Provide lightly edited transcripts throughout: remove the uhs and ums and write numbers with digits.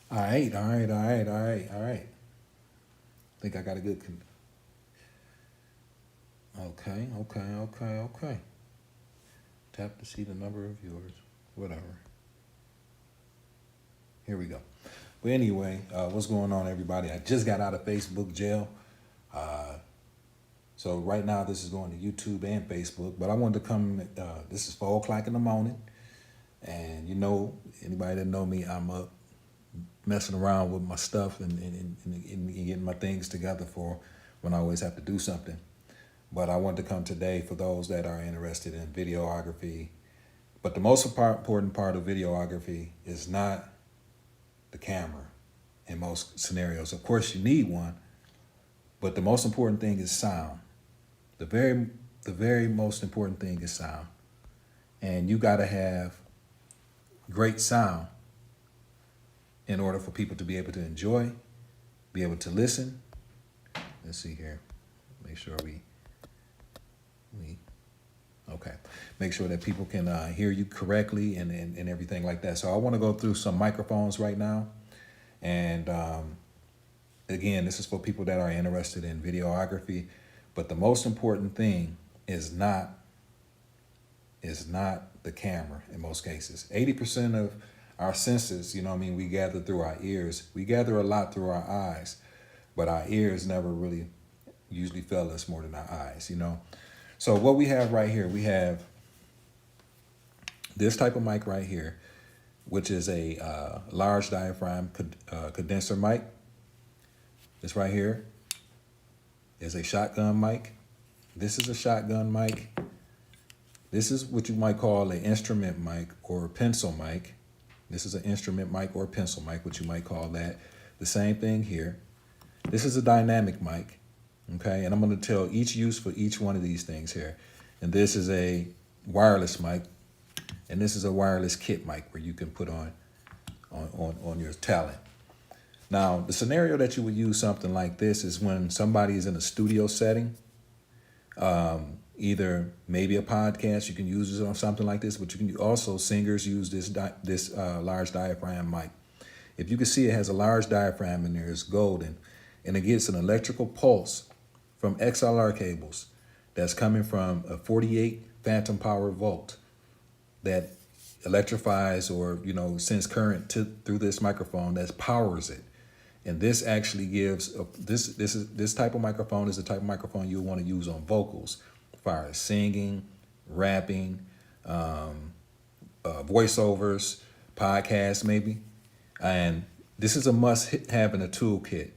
All right, all right, all right, all right, all right. I think I got a good. Okay, okay, okay, okay. Tap to see the number of viewers. Whatever. Here we go. But anyway, what's going on, everybody? I just got out of Facebook jail. Uh, so right now, this is going to YouTube and Facebook. But I wanted to come. This is 4 o'clock in the morning, and anybody that know me, I'm up messing around with my stuff and getting my things together for when I always have to do something. But I wanted to come today for those that are interested in videography. But the most important part of videography is not the camera in most scenarios. Of course, you need one, but the most important thing is sound. The very most important thing is sound. And you got to have great sound in order for people to be able to enjoy, be able to listen. Let's see here. Make sure we okay. Make sure that people can hear you correctly and everything like that. So I want to go through some microphones right now. And again, this is for people that are interested in videography. But the most important thing is not the camera in most cases. 80% of our senses, we gather through our ears. We gather a lot through our eyes, but our ears never really usually fail us more than our eyes. So what we have right here, we have this type of mic right here, which is a large diaphragm condenser mic. This right here is a shotgun mic. This is a shotgun mic. This is what you might call an instrument mic or a pencil mic. This is an instrument mic or a pencil mic, what you might call that. The same thing here. This is a dynamic mic. Okay, and I'm going to tell each use for each one of these things here. And this is a wireless mic, and this is a wireless kit mic where you can put on your talent. Now, the scenario that you would use something like this is when somebody is in a studio setting, either maybe a podcast, you can use it on something like this, but you can also, singers use this large diaphragm mic. If you can see, it has a large diaphragm in there, it's golden, and it gets an electrical pulse from XLR cables that's coming from a 48 phantom power volt that electrifies or sends current through this microphone that powers it. And this actually gives this type of microphone is the type of microphone you want to use on vocals, as far as singing, rapping, voiceovers, podcasts maybe. And this is a must have in a toolkit.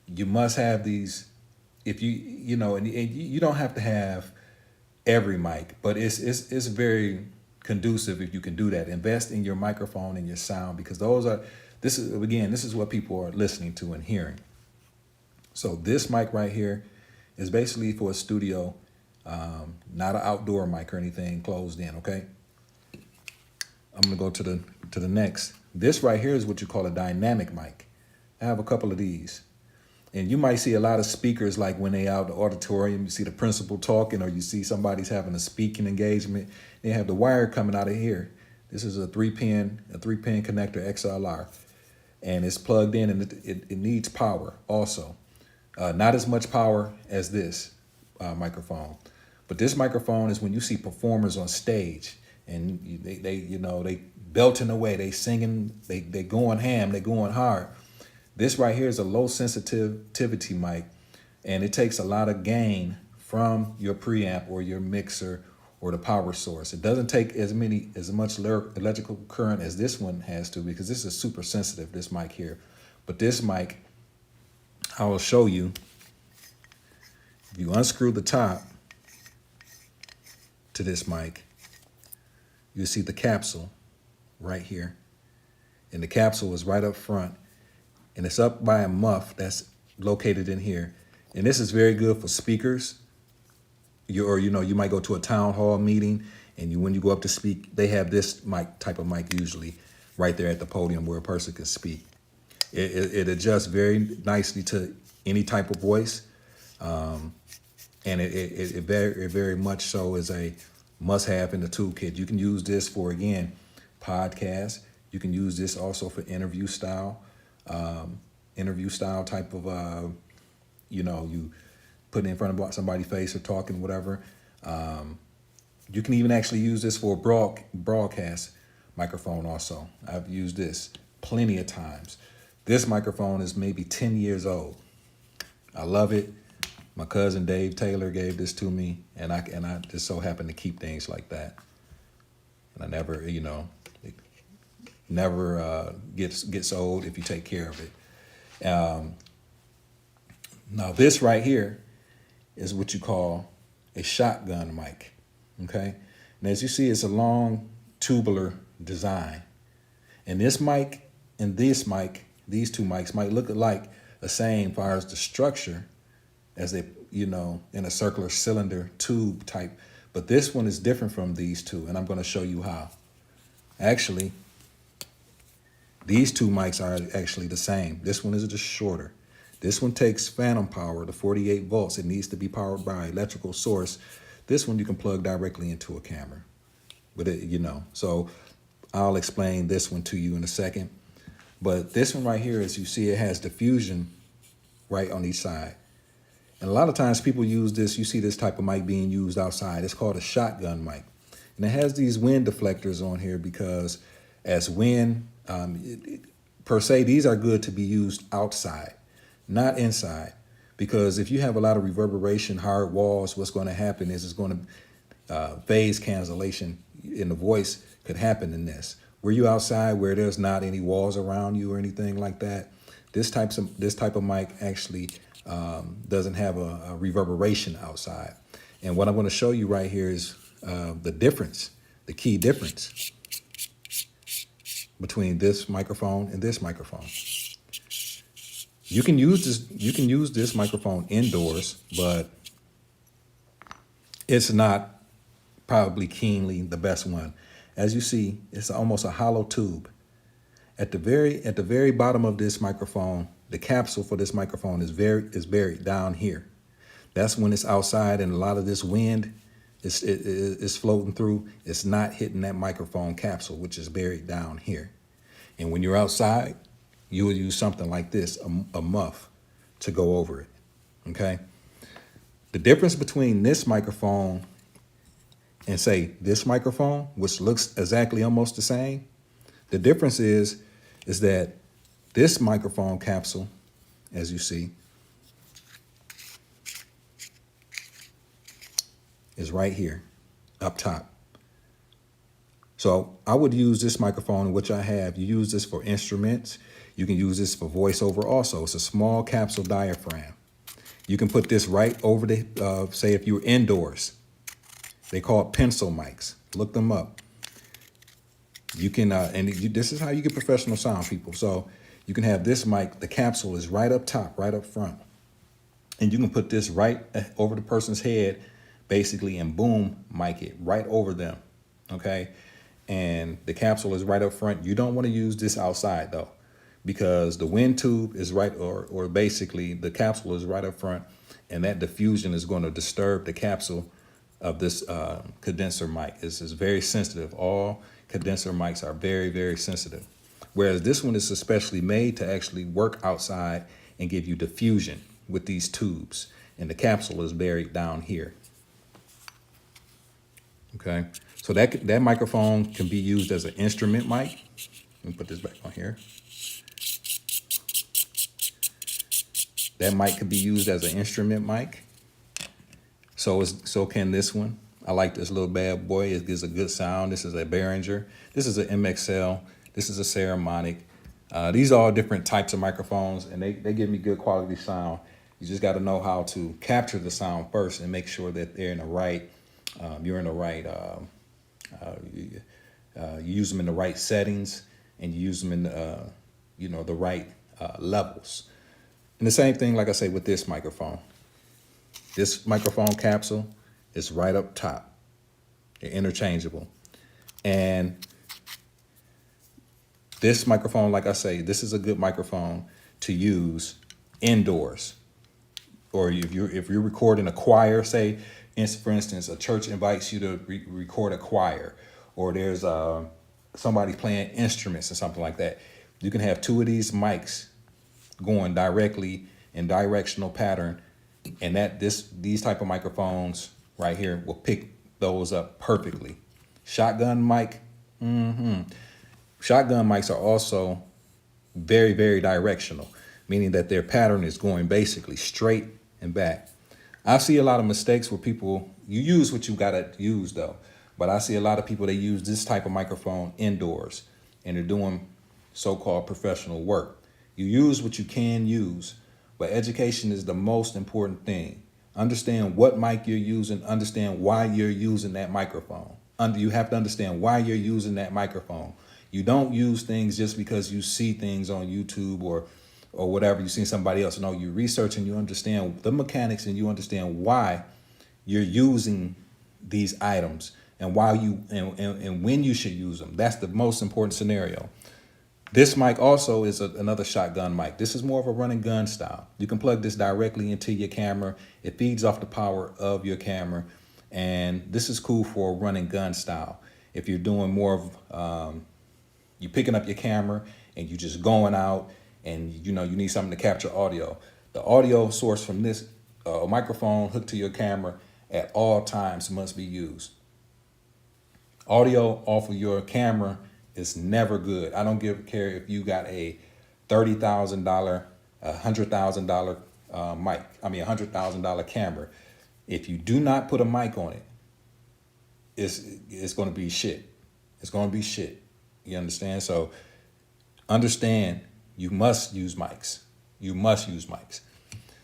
You must have these if and you don't have to have every mic, but it's very conducive if you can do that. Invest in your microphone and your sound, because this is what people are listening to and hearing. So this mic right here is basically for a studio, not an outdoor mic or anything closed in. Okay, I'm gonna go to the next. This right here is what you call a dynamic mic. I have a couple of these. And you might see a lot of speakers, like when they out in the auditorium, you see the principal talking, or you see somebody's having a speaking engagement. They have the wire coming out of here. This is a three-pin connector XLR, and it's plugged in, and it needs power also. Not as much power as this microphone, but this microphone is when you see performers on stage and they belting away, they singing, they going ham, they going hard. This right here is a low sensitivity mic, and it takes a lot of gain from your preamp or your mixer or the power source. It doesn't take as much electrical current as this one has to, because this is super sensitive, this mic here. But this mic, I will show you. If you unscrew the top to this mic, you'll see the capsule right here. And the capsule is right up front. And it's up by a muff that's located in here. And this is very good for speakers. You might go to a town hall meeting, and when you go up to speak, they have this type of mic usually right there at the podium where a person can speak. It adjusts very nicely to any type of voice. And it very much so is a must have in the toolkit. You can use this for, again, podcasts. You can use this also for interview style type of, you put it in front of somebody's face or talking, whatever. You can even actually use this for a broadcast microphone also. I've used this plenty of times. This microphone is maybe 10 years old. I love it. My cousin Dave Taylor gave this to me, and I just so happen to keep things like that. And I never, it never gets old if you take care of it. Now this right here is what you call a shotgun mic. Okay, and as you see, it's a long tubular design. And this mic and this mic, these two mics might look alike the same as far as the structure as they, in a circular cylinder tube type. But this one is different from these two, and I'm going to show you how. Actually, these two mics are actually the same. This one is just shorter. This one takes phantom power to 48 volts. It needs to be powered by electrical source. This one you can plug directly into a camera. But so I'll explain this one to you in a second. But this one right here, as you see, it has diffusion right on each side. And a lot of times people use this, you see this type of mic being used outside. It's called a shotgun mic. And it has these wind deflectors on here because as wind, per se, these are good to be used outside, not inside. Because if you have a lot of reverberation, hard walls, what's going to happen is it's going to phase cancellation in the voice could happen in this. Were you outside where there's not any walls around you or anything like that? This type of mic actually doesn't have a reverberation outside. And what I'm going to show you right here is the key difference between this microphone and this microphone. You can use this microphone indoors, but it's not probably keenly the best one. As you see, it's almost a hollow tube. At the very bottom of this microphone, the capsule for this microphone is buried down here. That's when it's outside and a lot of this wind is floating through. It's not hitting that microphone capsule, which is buried down here. And when you're outside, you would use something like this, a muff, to go over it, okay? The difference between this microphone and, say, this microphone, which looks exactly almost the same, the difference is that this microphone capsule, as you see, is right here, up top. So I would use this microphone, which I have. You use this for instruments. You can use this for voiceover also. It's a small capsule diaphragm. You can put this right over the, say if you're indoors, they call it pencil mics. Look them up. You can, this is how you get professional sound, people. So you can have this mic, the capsule is right up top, right up front. And you can put this right over the person's head, basically, and boom, mic it right over them, okay? And the capsule is right up front. You don't want to use this outside though, because the wind tube is right, or basically the capsule is right up front, and that diffusion is going to disturb the capsule of this condenser mic. This is very sensitive. All condenser mics are very, very sensitive. Whereas this one is especially made to actually work outside and give you diffusion with these tubes. And the capsule is buried down here. Okay, so that microphone can be used as an instrument mic. Let me put this back on here. That mic could be used as an instrument mic. So can this one. I like this little bad boy. It gives a good sound. This is a Behringer. This is an MXL. This is a Saramonic. These are all different types of microphones, and they give me good quality sound. You just got to know how to capture the sound first and make sure that they're in the right, you're in the right, you use them in the right settings, and you use them in the right levels. And the same thing, like I say, with this microphone. This microphone capsule is right up top. They're interchangeable. And this microphone, like I say, this is a good microphone to use indoors. Or if you're recording a choir, say, for instance, a church invites you to record a choir, or there's somebody playing instruments or something like that. You can have two of these mics going directly in directional pattern, and these type of microphones right here will pick those up perfectly. Shotgun mic, shotgun mics are also very, very directional, meaning that their pattern is going basically straight and back. I see a lot of mistakes where you use what you gotta use though, but I see a lot of people, they use this type of microphone indoors and they're doing so-called professional work. You use what you can use, but education is the most important thing. Understand what mic you're using, understand why you're using that microphone. You have to understand why you're using that microphone. You don't use things just because you see things on YouTube or whatever, you see somebody else. No, you research and you understand the mechanics and you understand why you're using these items and why and when you should use them. That's the most important scenario. This mic also is another shotgun mic. This is more of a run and gun style. You can plug this directly into your camera. It feeds off the power of your camera. And this is cool for a run and gun style. If you're doing more of, you picking up your camera and you just going out and you need something to capture audio. The audio source from this microphone hooked to your camera at all times must be used. Audio off of your camera is never good. I don't care if you got a $30,000, $100,000 mic. $100,000 camera. If you do not put a mic on it, it's going to be shit. It's going to be shit. You understand? So understand you must use mics. You must use mics.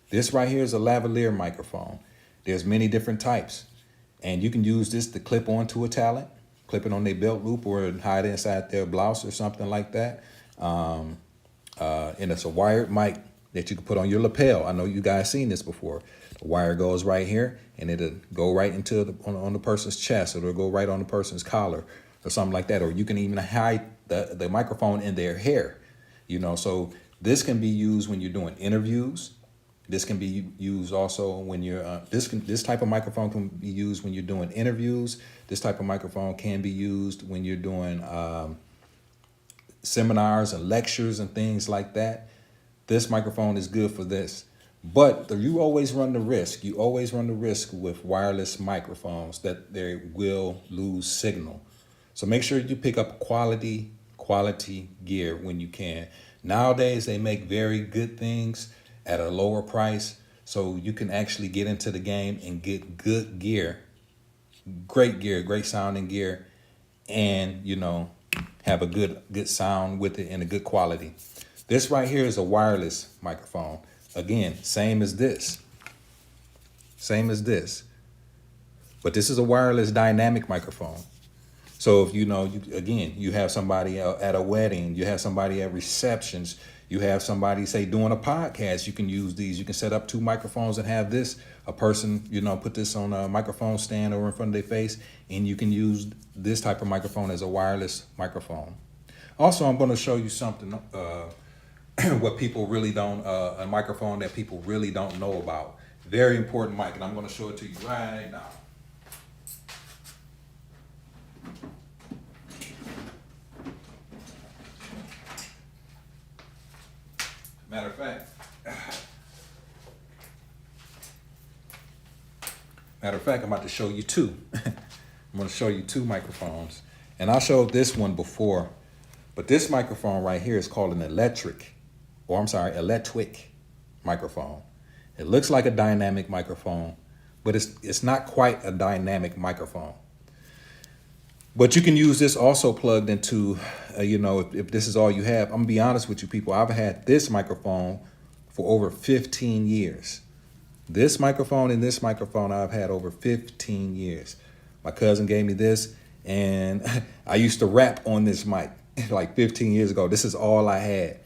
This right here is a lavalier microphone. There's many different types. And you can use this to clip onto a talent, clip it on their belt loop or hide it inside their blouse or something like that. And it's a wired mic that you can put on your lapel. I know you guys seen this before. The wire goes right here and it'll go right into on the person's chest, or it'll go right on the person's collar or something like that. Or you can even hide the microphone in their hair, so this can be used when you're doing interviews. This can be used also when you're, this type of microphone can be used when you're doing interviews. This type of microphone can be used when you're doing seminars and lectures and things like that. This microphone is good for this. But you always run the risk. You always run the risk with wireless microphones that they will lose signal. So make sure you pick up quality gear when you can. Nowadays, they make very good things at a lower price, so you can actually get into the game and get good gear, great sounding gear, and have a good sound with it and a good quality. This right here is a wireless microphone. Again, same as this, but this is a wireless dynamic microphone. So if you have somebody at a wedding, you have somebody at receptions, you have somebody, say, doing a podcast, you can use these. You can set up 2 microphones and have a person, put this on a microphone stand over in front of their face, and you can use this type of microphone as a wireless microphone. Also, I'm going to show you something, what people really don't, a microphone that people really don't know about. Very important mic, and I'm going to show it to you right now. Matter of fact, I'm about to show you 2. I'm going to show you 2 microphones. And I showed this one before, but this microphone right here is called an electric microphone. It looks like a dynamic microphone, but it's not quite a dynamic microphone. But you can use this also plugged into, if this is all you have. I'm going to be honest with you people. I've had this microphone for over 15 years. This microphone and this microphone I've had over 15 years. My cousin gave me this, and I used to rap on this mic like 15 years ago. This is all I had,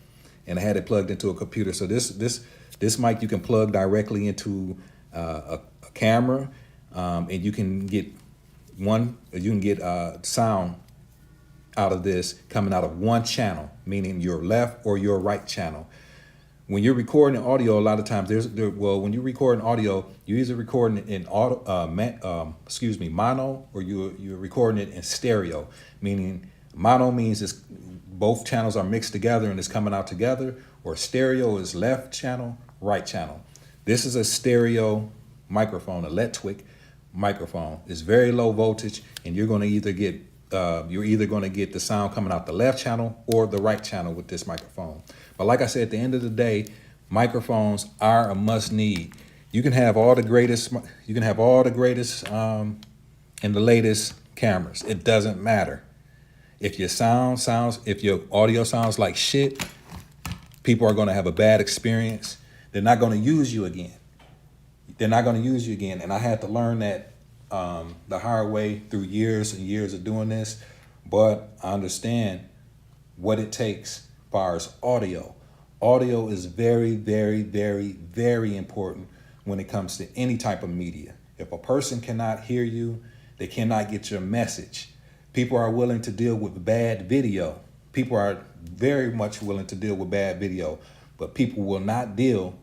and I had it plugged into a computer. So this mic you can plug directly into a camera, and you can get sound out of this coming out of one channel, meaning your left or your right channel. When you're recording audio, a lot of times when you record audio, you're either recording in mono, or you're recording it in stereo, meaning Mono means it's both channels are mixed together and it's coming out together, or stereo is left channel, right channel. This is a stereo microphone, a Letwick microphone. It's very low voltage, and you're going to either get the sound coming out the left channel or the right channel with this microphone. But like I said, at the end of the day, microphones are a must need. You can have all the greatest, and the latest cameras. It doesn't matter. If your if your audio sounds like shit, people are going to have a bad experience. They're not going to use you again. And I had to learn that the hard way through years and years of doing this. But I understand what it takes as far as audio. Audio is very, very, very, very important when it comes to any type of media. If a person cannot hear you, they cannot get your message. People are willing to deal with bad video. People are very much willing to deal with bad video, but people will not deal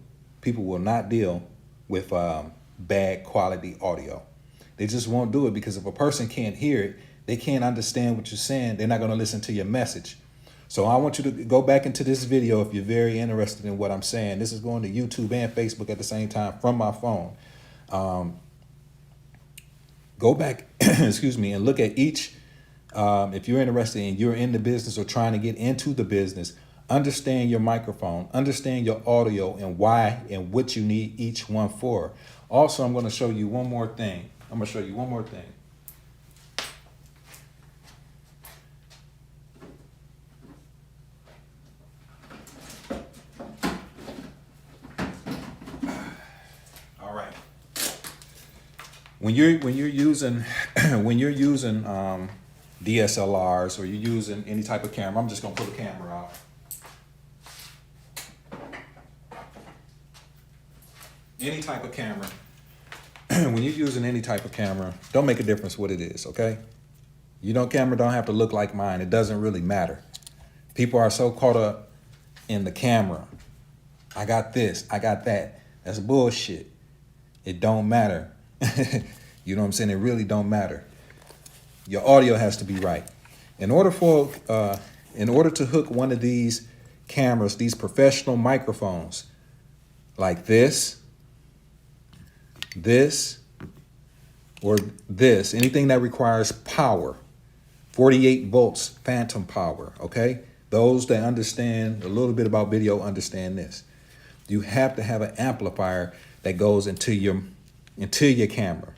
with bad quality audio. They just won't do it, because if a person can't hear it, they can't understand what you're saying, they're not going to listen to your message. So I want you to go back into this video if you're very interested in what I'm saying. This is going to YouTube and Facebook at the same time from my phone. Go back, excuse me, and look at each. If you're interested and you're in the business or trying to get into the business, understand your microphone, understand your audio, and why and what you need each one for. Also, I'm going to show you one more thing. All right. When you're using DSLRs, or you're using any type of camera, I'm just gonna pull the camera out. Any type of camera. When you're using any type of camera, don't make a difference what it is, okay? Camera don't have to look like mine. It doesn't really matter. People are so caught up in the camera. I got this, I got that. That's bullshit. It don't matter. You know what I'm saying? It really don't matter. Your audio has to be right. In order to hook one of these cameras, these professional microphones, like this, or this, anything that requires power, 48 volts phantom power, okay? Those that understand a little bit about video understand this. You have to have an amplifier that goes into your camera,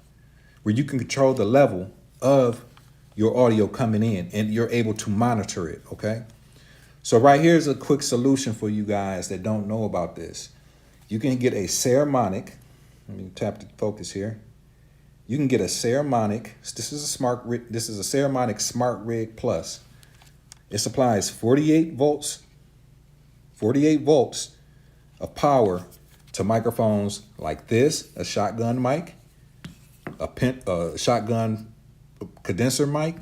where you can control the level of your audio coming in and you're able to monitor it, okay? So right here's a quick solution for you guys that don't know about this. You can get a Saramonic. Let me tap the focus here. You can get a Saramonic. This is a Saramonic Smart Rig Plus. It supplies 48 volts of power to microphones like this, a shotgun mic, a shotgun condenser mic,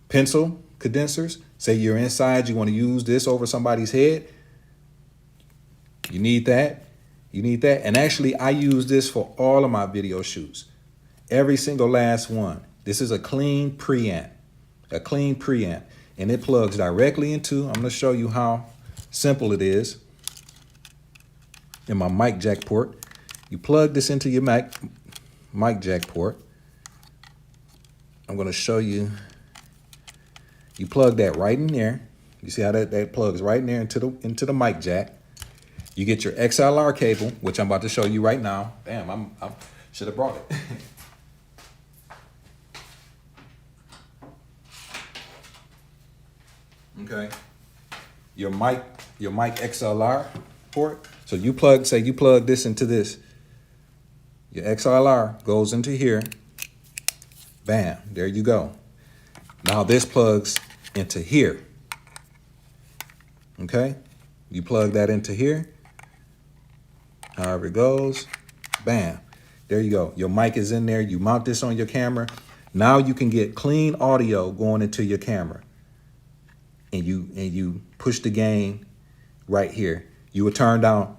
pencil condensers. Say you're inside, you want to use this over somebody's head. You need that. And actually, I use this for all of my video shoots. Every single last one. This is a clean preamp. And it plugs directly into, I'm going to show you how simple it is. In my mic jack port, you plug this into your mic jack port. I'm going to show you. You plug that right in there. You see how that plugs right in there into the mic jack. You get your XLR cable, which I'm about to show you right now. Damn, I should have brought it. Okay. Your mic XLR port. So you plug this into this. Your XLR goes into here. Bam, there you go. Now this plugs into here. Okay? You plug that into here. However it goes. Bam. There you go. Your mic is in there. You mount this on your camera. Now you can get clean audio going into your camera. And you push the gain right here. You would turn down.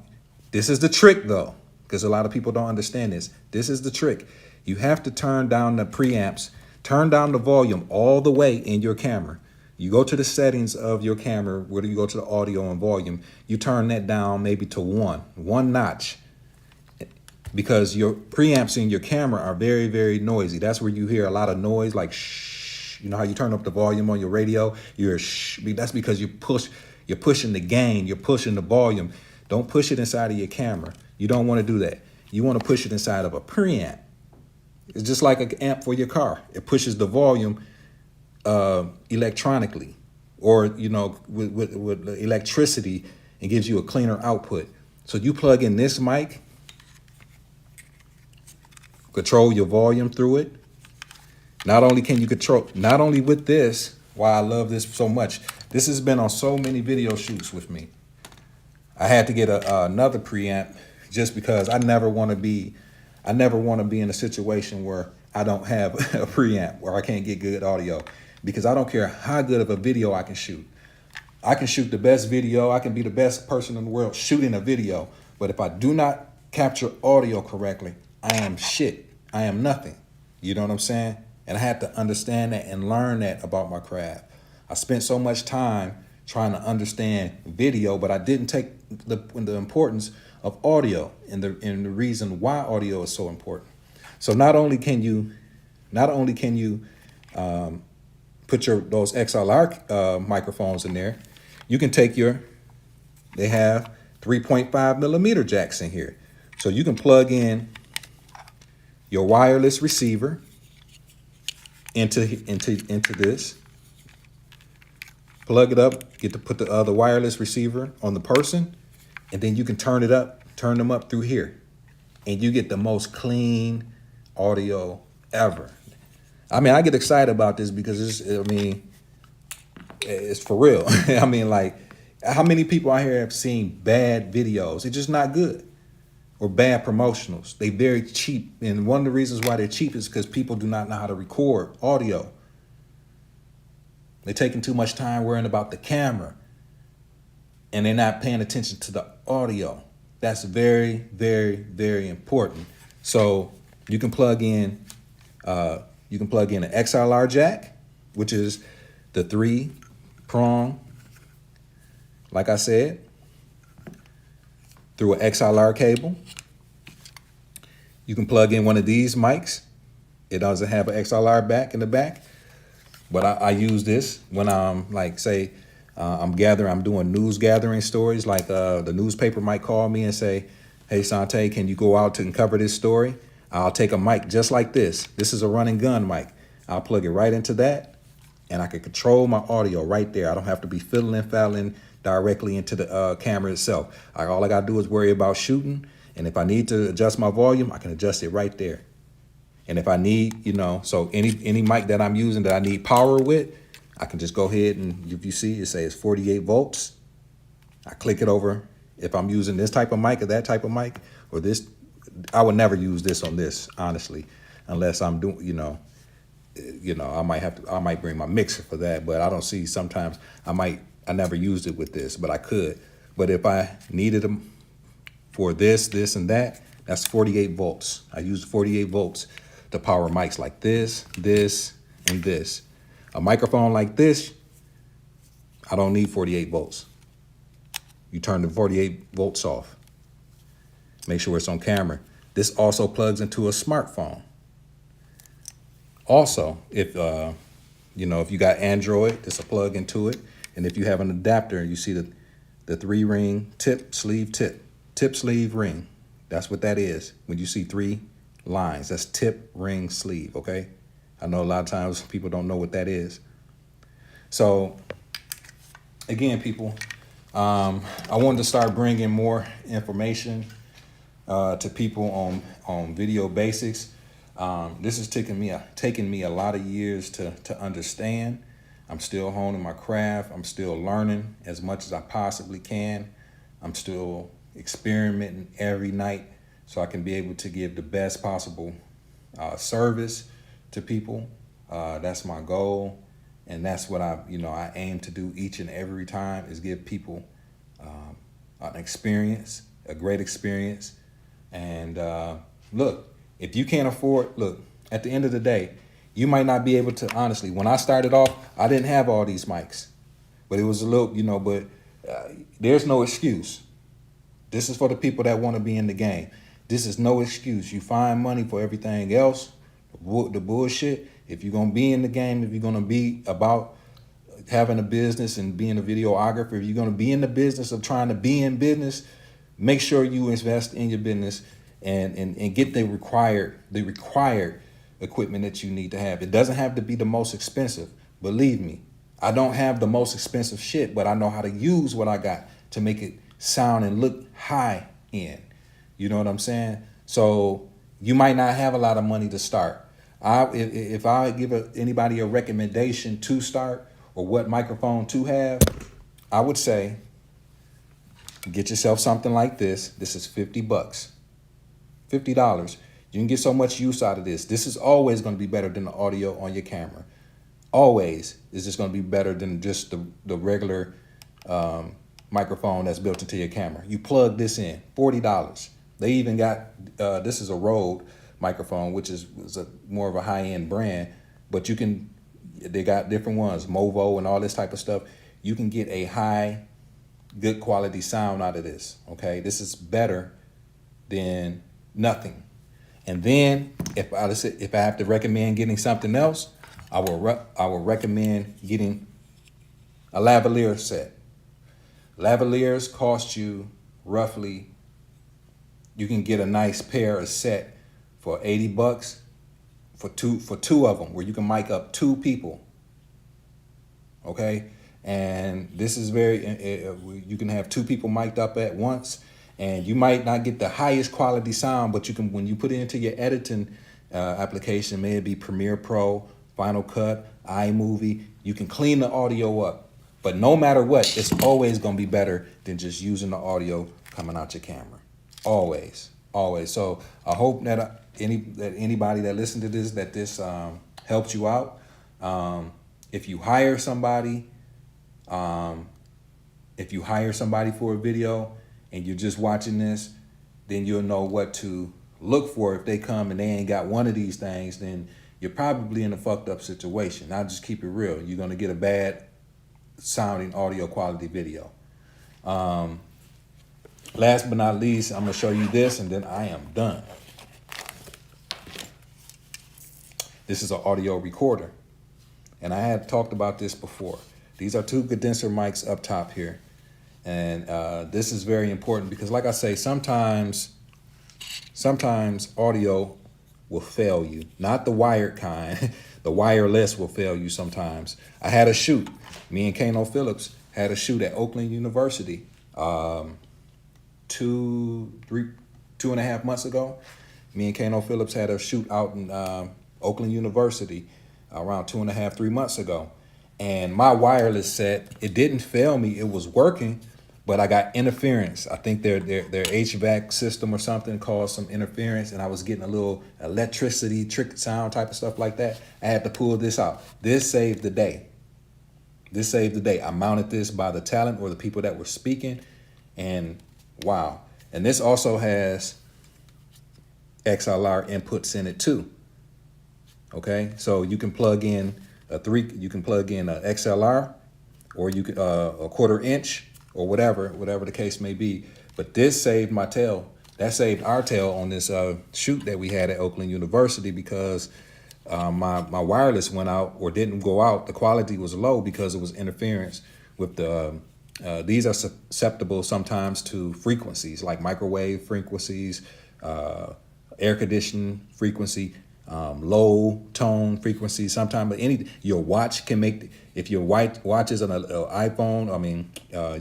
This is the trick though, because a lot of people don't understand this. This is the trick. You have to turn down the preamps Turn down the volume all the way in your camera. You go to the settings of your camera, where you go to the audio and volume, you turn that down maybe to one notch, because your preamps in your camera are very, very noisy. That's where you hear a lot of noise, like shh. You know how you turn up the volume on your radio? You're shh. That's because you're pushing the gain, you're pushing the volume. Don't push it inside of your camera. You don't want to do that. You want to push it inside of a preamp. It's just like an amp for your car. It pushes the volume electronically, or with electricity, and gives you a cleaner output. So you plug in this mic, control your volume through it. Not only can you control, not only with this, why I love this so much, this has been on so many video shoots with me. I had to get another preamp just because I never want to be in a situation where I don't have a preamp, where I can't get good audio, because I don't care how good of a video I can shoot. I can shoot the best video. I can be the best person in the world shooting a video. But if I do not capture audio correctly, I am shit. I am nothing. You know what I'm saying? And I had to understand that and learn that about my craft. I spent so much time trying to understand video, but I didn't take the importance of audio and the reason why audio is so important. So not only can you put those XLR microphones in there, you can take they have 3.5 millimeter jacks in here. So you can plug in your wireless receiver into this, plug it up, get to put the other wireless receiver on the person, and then you can turn them up through here, and you get the most clean audio ever. I mean, I get excited about this because it's for real. I mean, like, how many people out here have seen bad videos? It's just not good. Or bad promotionals. They very cheap. And one of the reasons why they're cheap is because people do not know how to record audio. They're taking too much time worrying about the camera, and they're not paying attention to the audio. That's very, very, very important. So you can plug in an XLR jack, which is the 3-prong, like I said, through an XLR cable. You can plug in one of these mics. It doesn't have an XLR back in the back, but I use this when I'm like, say, I'm doing news gathering stories. Like the newspaper might call me and say, "Hey, Sante, can you go out and cover this story?" I'll take a mic just like this. This is a running gun mic. I'll plug it right into that, and I can control my audio right there. I don't have to be fiddling directly into the camera itself. All I gotta do is worry about shooting, and if I need to adjust my volume, I can adjust it right there. And if I need, so any mic that I'm using that I need power with, I can just go ahead, and if you see, it says 48 volts. I click it over. If I'm using this type of mic or that type of mic, or this, I would never use this on this, honestly, unless I'm doing, I might bring my mixer for that, but I don't see, sometimes I never used it with this, but I could. But if I needed them for this, and that, that's 48 volts. I use 48 volts to power mics like this, and this. A microphone like this, I don't need 48 volts. You turn the 48 volts off. Make sure it's on camera. This also plugs into a smartphone. Also, if you got Android, there's a plug into it. And if you have an adapter, you see the 3-ring tip sleeve ring. That's what that is. When you see 3 lines, that's tip, ring, sleeve, okay? I know a lot of times people don't know what that is. So again, people, I wanted to start bringing more information to people on video basics. This has taken me a lot of years to understand. I'm still honing my craft. I'm still learning as much as I possibly can. I'm still experimenting every night so I can be able to give the best possible service to people. That's my goal. And that's what I aim to do each and every time, is give people an experience, a great experience. And look, if you can't afford, at the end of the day, You might not be able to, honestly, when I started off, I didn't have all these mics, but it was a little, but there's no excuse. This is for the people that want to be in the game. This is no excuse. You find money for everything else, the bullshit. If you're going to be in the game, if you're going to be about having a business and being a videographer, if you're going to be in the business of trying to be in business, make sure you invest in your business and get the required equipment that you need to have. It doesn't have to be the most expensive. Believe me, I don't have the most expensive shit, but I know how to use what I got to make it sound and look high end. You know what I'm saying? So you might not have a lot of money to start. If I give anybody a recommendation to start or what microphone to have, I would say get yourself something like this. This is $50, $50. You can get so much use out of this. This is always going to be better than the audio on your camera. Always is just going to be better than just the regular microphone that's built into your camera. You plug this in, $40. They even got, this is a Rode microphone, which is more of a high-end brand, but they got different ones, Movo and all this type of stuff. You can get a high, good quality sound out of this, okay? This is better than nothing. And then if I have to recommend getting something else, I will recommend getting a lavalier set. Lavaliers cost you roughly, you can get a nice pair of set for $80 for two of them, where you can mic up two people. Okay, and this is you can have two people mic'd up at once, and you might not get the highest quality sound, but you can, when you put it into your editing application, may it be Premiere Pro, Final Cut, iMovie, you can clean the audio up. But no matter what, it's always going to be better than just using the audio coming out your camera. Always, always. So I hope that anybody that listens to this, that this helps you out. If you hire somebody, for a video and you're just watching this, then you'll know what to look for. If they come and they ain't got one of these things, then you're probably in a fucked up situation. I'll just keep it real. You're going to get a bad sounding audio quality video. Last but not least, I'm going to show you this and then I am done. This is an audio recorder. And I had talked about this before. These are two condenser mics up top here. And this is very important because, like I say, sometimes audio will fail you. Not the wired kind. The wireless will fail you sometimes. I had a shoot. Me and Kano Phillips had a shoot at Oakland University 2.5 months ago. Me and Kano Phillips had a shoot out in Oakland University around 3 months ago. And my wireless set, it didn't fail me. It was working, but I got interference. I think their HVAC system or something caused some interference, and I was getting a little electricity, trick sound type of stuff like that. I had to pull this out. This saved the day. I mounted this by the talent or the people that were speaking, and wow. And this also has XLR inputs in it too. Okay, so you can plug in a XLR, or you can a 1/4 inch, or whatever the case may be. But this saved my tail. That saved our tail on this shoot that we had at Oakland University, because my wireless went out or didn't go out. The quality was low because it was interference with the. These are susceptible sometimes to frequencies like microwave frequencies, air conditioning frequency, low tone frequency. Sometimes your watch can make, if your watch is on an iPhone,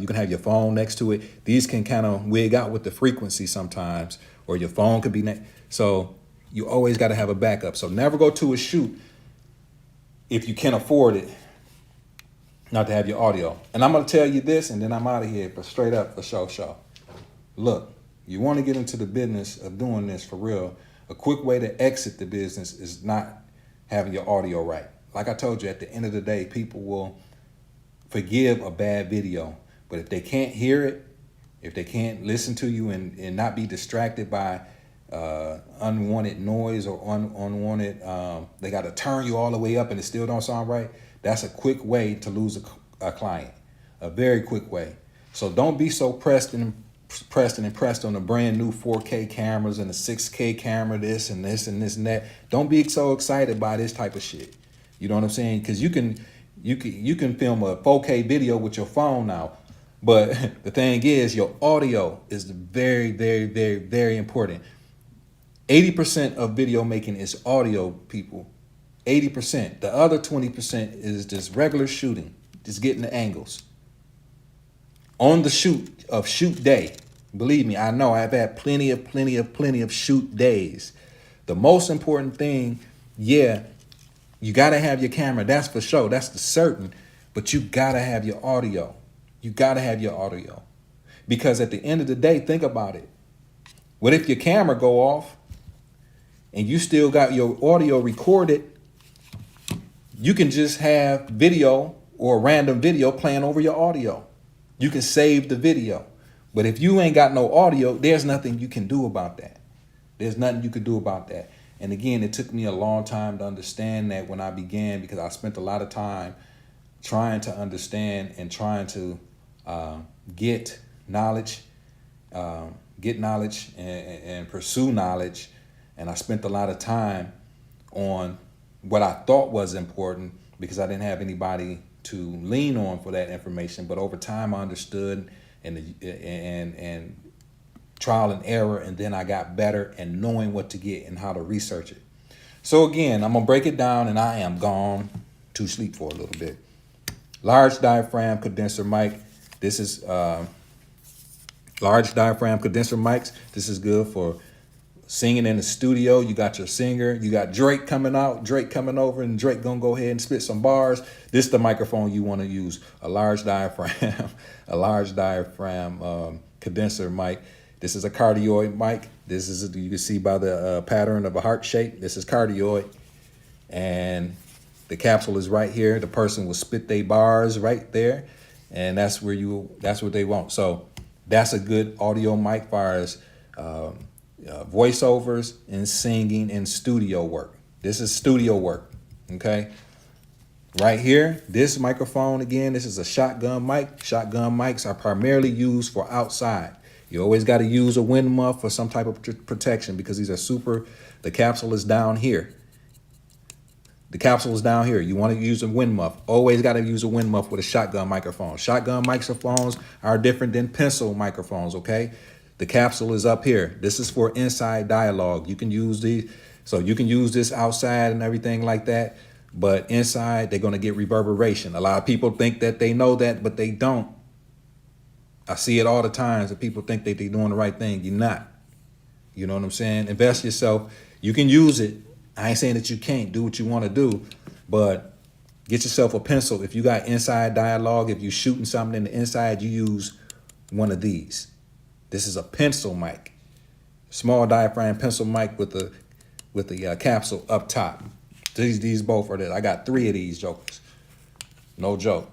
you can have your phone next to it. These can kind of wig out with the frequency sometimes, or your phone could be so you always got to have a backup. So never go to a shoot if you can afford it not to have your audio. And I'm going to tell you this, and then I'm out of here, but straight up for show. Look, you want to get into the business of doing this for real. A quick way to exit the business is not having your audio right. Like I told you, at the end of the day, people will forgive a bad video. But if they can't hear it, if they can't listen to you and not be distracted by unwanted noise or unwanted, they got to turn you all the way up and it still don't sound right. That's a quick way to lose a client, a very quick way. So don't be so pressed and impressed on the brand new 4K cameras and the 6K camera, this and this and this and that. Don't be so excited by this type of shit. You know what I'm saying? Because you can film a 4K video with your phone now. But the thing is, your audio is very, very, very, very important. 80% of video making is audio, people. 80%. The other 20% is just regular shooting, just getting the angles. On the shoot day, believe me, I know I've had plenty of shoot days. The most important thing, yeah, you got to have your camera. That's for sure. That's the certain. But you got to have your audio. You got to have your audio. Because at the end of the day, think about it. What if your camera go off and you still got your audio recorded? You can just have video or a random video playing over your audio. You can save the video. But if you ain't got no audio, there's nothing you can do about that. There's nothing you could do about that. And again, it took me a long time to understand that when I began, because I spent a lot of time trying to understand and trying to get knowledge and pursue knowledge. And I spent a lot of time on what I thought was important because I didn't have anybody to lean on for that information. But over time, I understood and trial and error, and then I got better and knowing what to get and how to research it. So again, I'm gonna break it down, and I am gone to sleep for a little bit. Large diaphragm condenser mic. This is large diaphragm condenser mics. This is good for singing in the studio. You got your singer, you got Drake coming over, and Drake gonna go ahead and spit some bars. This is the microphone you want to use, a large diaphragm, condenser mic. This is a cardioid mic. This is, you can see by the pattern of a heart shape, this is cardioid. And the capsule is right here. The person will spit their bars right there. And that's what they want. So that's a good audio mic as far as voiceovers and singing and studio work. This is studio work, okay? Right here, this microphone, again, this is a shotgun mic. Shotgun mics are primarily used for outside. You always got to use a wind muff or some type of protection because these are the capsule is down here. The capsule is down here. You want to use a wind muff. Always got to use a wind muff with a shotgun microphone. Shotgun microphones are different than pencil microphones, okay? The capsule is up here. This is for inside dialogue. You can use these, so you can use this outside and everything like that. But inside, they're going to get reverberation. A lot of people think that they know that, but they don't. I see it all the time that people think that they're doing the right thing. You're not. You know what I'm saying? Invest yourself. You can use it. I ain't saying that you can't do what you want to do, but get yourself a pencil. If you got inside dialogue, if you're shooting something in the inside, you use one of these. This is a pencil mic, small diaphragm pencil mic with the capsule up top. These both are there. I got 3 of these jokers. No joke.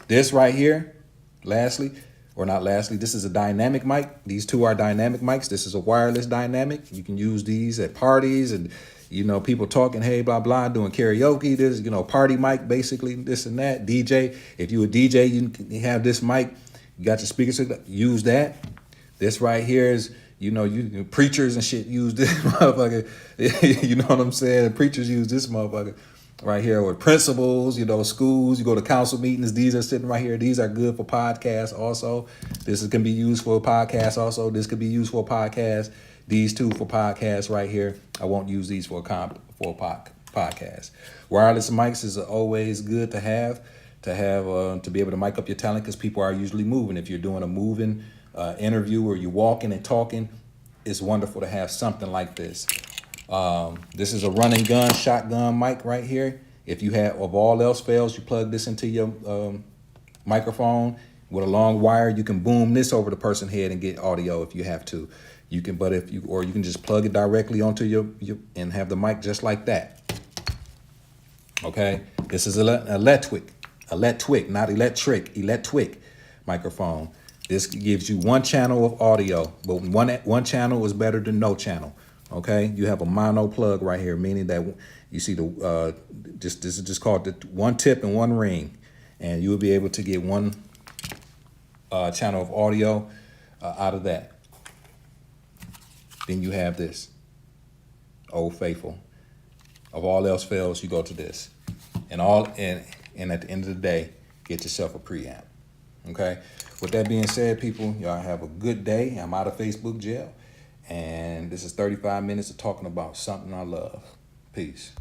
This right here, this is a dynamic mic. These two are dynamic mics. This is a wireless dynamic. You can use these at parties and, you know, people talking, hey, blah, blah, doing karaoke. This, you know, party mic, basically, this and that. DJ, if you a DJ, you can have this mic. You got your speakers, use that. This right here is, you know, preachers and shit use this motherfucker. You know what I'm saying? Preachers use this motherfucker right here, with principals, you know, schools. You go to council meetings. These are sitting right here. These are good for podcasts also. This can be used for a podcast also. This could be used for a podcast. These two for podcasts right here. I won't use these for a podcast. Wireless mics is always good to have to be able to mic up your talent, because people are usually moving. If you're doing a moving interview or you're walking and talking, it's wonderful to have something like this. This is a run and gun shotgun mic right here. If you have, of all else fails, you plug this into your microphone with a long wire. You can boom this over the person's head and get audio if you have to. You can, or you can just plug it directly onto your and have the mic just like that. Okay, this is electric, not electric microphone. This gives you one channel of audio, but one channel is better than no channel. Okay, you have a mono plug right here, meaning that you see the this is just called the one tip and one ring, and you will be able to get one channel of audio out of that. Then you have this, Old Faithful. If all else fails, you go to this, and at the end of the day, get yourself a preamp. Okay. With that being said, people, y'all have a good day. I'm out of Facebook jail, and this is 35 minutes of talking about something I love. Peace.